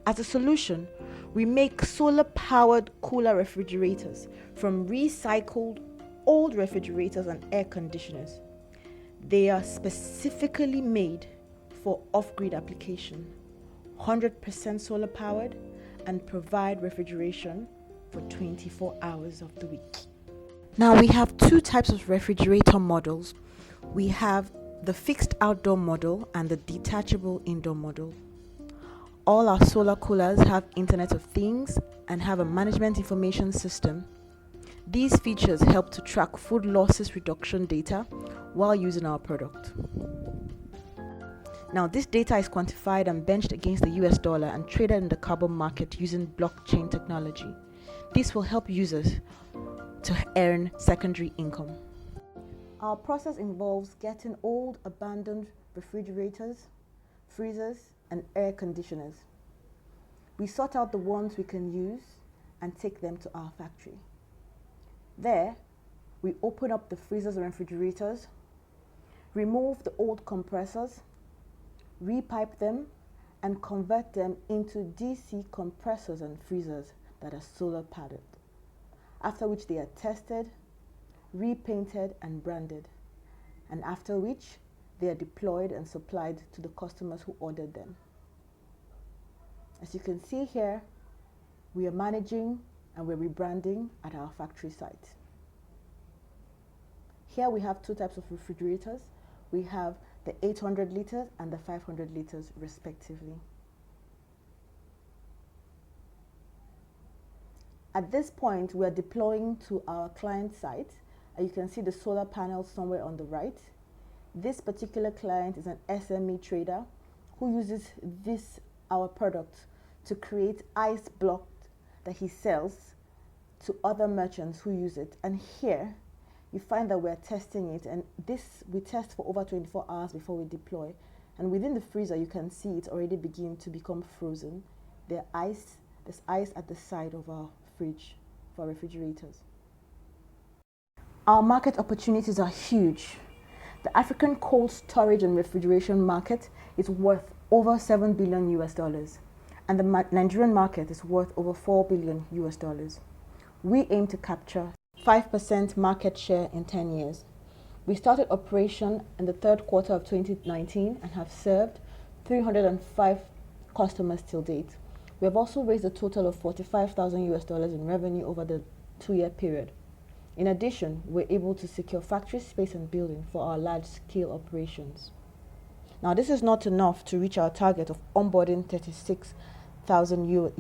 As a solution, we make solar-powered cooler refrigerators from recycled old refrigerators and air conditioners. They are specifically made for off-grid application, 100% solar-powered, and provide refrigeration for 24 hours of the week. Now we have two types of refrigerator models. We have the fixed outdoor model and the detachable indoor model. All our solar coolers have Internet of Things and have a management information system. These features help to track food losses reduction data while using our product. Now, this data is quantified and benched against the US dollar and traded in the carbon market using blockchain technology. This will help users to earn secondary income. Our process involves getting old, abandoned refrigerators, freezers, and air conditioners. We sort out the ones we can use and take them to our factory. There, we open up the freezers and refrigerators, remove the old compressors, repipe them, and convert them into DC compressors and freezers that are solar powered. After which they are tested, repainted, and branded, and after which they are deployed and supplied to the customers who ordered them. As you can see here, we are managing and we're rebranding at our factory site. Here we have two types of refrigerators. We have the 800 liters and the 500 liters respectively. At this point, we are deploying to our client site. You can see the solar panels somewhere on the right. This particular client is an SME trader who uses our product to create ice blocks that he sells to other merchants who use it. And here you find that we're testing it, and this we test for over 24 hours before we deploy. And within the freezer, you can see it's already beginning to become frozen. There's ice at the side of our fridge for refrigerators. Our market opportunities are huge. The African cold storage and refrigeration market is worth over $7 billion US dollars, and the Nigerian market is worth over $4 billion US dollars. We aim to capture 5% market share in 10 years. We started operation in the third quarter of 2019 and have served 305 customers till date. We have also raised a total of $45,000 US dollars in revenue over the 2-year period. In addition, we're able to secure factory space and building for our large-scale operations. Now, this is not enough to reach our target of onboarding 36,000 users.